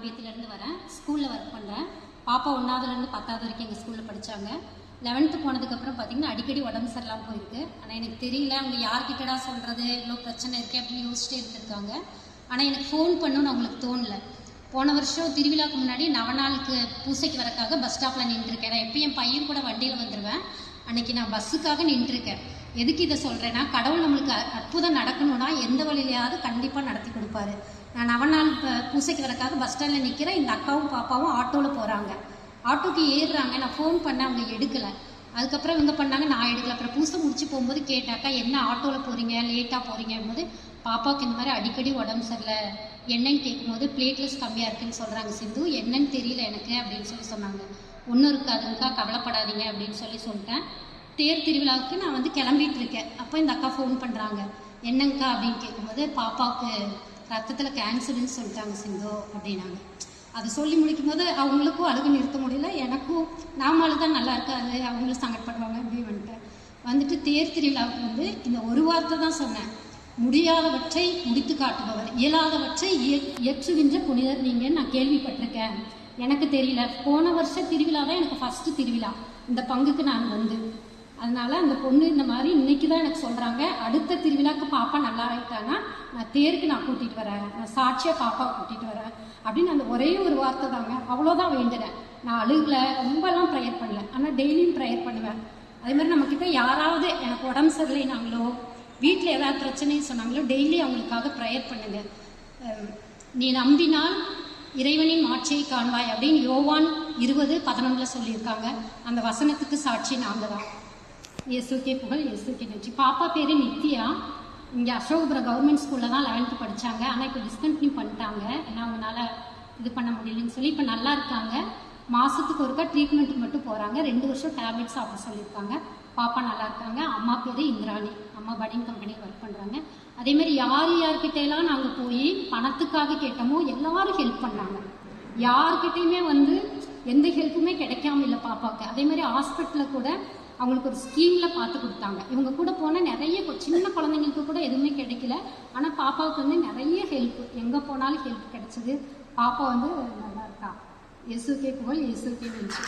பேத்திலேருந்து வரேன். ஸ்கூலில் ஒர்க் பண்ணுறேன். பாப்பா 1ஆவதுலேருந்து 10ஆவது வரைக்கும் எங்கள் ஸ்கூலில் படித்தாங்க. 11th போனதுக்கப்புறம் பார்த்திங்கன்னா அடிக்கடி உடம்பு சரியில்லாமல் போயிருக்கு. ஆனால் எனக்கு தெரியல அவங்க யார்கிட்டடா சொல்கிறது, இவ்வளோ பிரச்சனை இருக்குது அப்படின்னு யோசிச்சுட்டே இருந்திருக்காங்க. ஆனால் எனக்கு ஃபோன் பண்ணணும்னு அவங்களுக்கு தோணலை. போன வருஷம் திருவிழாவுக்கு முன்னாடி நவநாளுக்கு பூசைக்கு வரக்காக பஸ் ஸ்டாப்பில் நின்றுருக்கேன். நான் எப்போ என் பையன் கூட வண்டியில் வந்துடுவேன். அன்றைக்கி நான் பஸ்ஸுக்காக நின்றுருக்கேன். எதுக்கு இதை சொல்கிறேன்னா, கடவுள் நம்மளுக்கு அற்புதம் நடக்கணும்னா எந்த வழியிலையாவது கண்டிப்பாக நடத்தி கொடுப்பாரு. நான் நவநாள் பூசைக்கு வரக்காக பஸ் ஸ்டாண்டில் நிற்கிறேன். இந்த அக்காவும் பாப்பாவும் ஆட்டோவில் போகிறாங்க. ஆட்டோக்கு ஏறுறாங்க. நான் ஃபோன் பண்ணேன், அவங்க எடுக்கலை. அதுக்கப்புறம் இவங்க பண்ணாங்க, நான் எடுக்கலை. அப்புறம் பூசை முடிச்சு போகும்போது கேட்டாக்கா, என்ன ஆட்டோவில் போகிறீங்க, லேட்டாக போகிறீங்க போது, பாப்பாவுக்கு இந்த மாதிரி அடிக்கடி உடம்பு சரியில்லை, என்னன்னு கேட்கும்போது பிளேட்லெஸ் கம்மியாக இருக்குன்னு சொல்கிறாங்க. சிந்து, என்னன்னு தெரியல எனக்கு அப்படின்னு சொன்னாங்க. ஒன்றும் இருக்காதுங்கக்கா, கவலைப்படாதீங்க அப்படின்னு சொல்லிட்டேன். தேர் திருவிழாவுக்கு நான் கிளம்பிட்டு இருக்கேன். அப்போ இந்த அக்கா ஃபோன் பண்ணுறாங்க. என்னங்கக்கா அப்படின்னு கேட்கும்போது, பாப்பாவுக்கு ரத்தத்தில் கேன்சர்னு சொல்லிட்டாங்க சிந்து அப்படின்னாங்க. அதை சொல்லி முடிக்கும் போது அவங்களுக்கும் அழுக நிறுத்த முடியல, எனக்கும் நாம அழுதா நல்லா இருக்காது, அவங்களும் சங்கடப்படுவாங்க அப்படின்னு வந்துட்டு தேர் திருவிழாவுக்கு இந்த ஒரு வார்த்தை தான் சொன்னேன். முடியாதவற்றை முடித்து காட்டுபவர், இயலாதவற்றை இயற்றுகின்ற புனிதர் நீங்கள் நான் கேள்விப்பட்டிருக்கேன். எனக்கு தெரியல. போன வருஷம் திருவிழா தான் எனக்கு ஃபஸ்ட்டு திருவிழா இந்த பங்குக்கு நான் அதனால் அந்த பொண்ணு இந்த மாதிரி இன்னைக்கு தான் எனக்கு சொல்கிறாங்க, அடுத்த திருவிழாவுக்கு பாப்பா நல்லா ஆகிட்டானா நான் தேருக்கு நான் கூட்டிகிட்டு வரேன், நான் சாட்சியாக பாப்பாவை கூட்டிகிட்டு வரேன் அப்படின்னு அந்த ஒரே ஒரு வார்த்தை தாங்க. அவ்வளோதான் வேண்டினேன். நான் அழுகலை, ரொம்பலாம் ப்ரேயர் பண்ணல, ஆனால் டெய்லியும் ப்ரேயர் பண்ணுவேன். அதேமாதிரி நம்மக்கிட்ட யாராவது எனக்கு உடம்பு சரியில்லைனாங்களோ, வீட்டில் ஏதாவது பிரச்சனைன்னு சொன்னாங்களோ, டெய்லி அவங்களுக்காக ப்ரேயர் பண்ணுங்க. நீ நம்பினால் இறைவனின் மாட்சியை காண்பாய் அப்படின்னு யோவான் 20:11 சொல்லியிருக்காங்க. அந்த வசனத்துக்கு சாட்சி நாங்கள் தான். இயேசுக்கே புகழ், இயேசுக்கே நன்றி. பாப்பா பேர் நித்யா. இங்கே அசோகபுரம் கவர்மெண்ட் ஸ்கூலில் தான் 11th படித்தாங்க. ஆனால் இப்போ டிஸ்கண்டினியூ பண்ணிட்டாங்க, ஏன்னா அவங்களால இது பண்ண முடியலன்னு சொல்லி இப்போ நல்லா இருக்காங்க. மாதத்துக்கு ஒருக்கா ட்ரீட்மெண்ட்டுக்கு மட்டும் போகிறாங்க. 2 வருஷம் டேப்லெட்ஸ் சாப்பிட சொல்லியிருக்காங்க. பாப்பா நல்லா இருக்காங்க. அம்மா பேர் இந்திராணி. அம்மா பனியன் கம்பெனியில் ஒர்க் பண்ணுறாங்க. அதேமாதிரி யார்கிட்டையெல்லாம் நாங்கள் போய் பணத்துக்காக கேட்டோமோ எல்லாரும் ஹெல்ப் பண்ணாங்க. யார்கிட்டையுமே எந்த ஹெல்ப்புமே கிடைக்காம இல்லை பாப்பாவுக்கு. அதேமாதிரி ஹாஸ்பிட்டலில் கூட அவங்களுக்கு ஒரு ஸ்கீமில் பார்த்து கொடுத்தாங்க. இவங்க கூட போனால் நிறைய சின்ன குழந்தைங்களுக்கு கூட எதுவுமே கிடைக்கல. ஆனால் பாப்பாவுக்கு நிறைய ஹெல்ப், எங்கே போனாலும் ஹெல்ப் கிடைச்சிது. பாப்பா நல்லா இருக்கா. இயேசுக்கே புகழ், இயேசுக்கே நன்றி.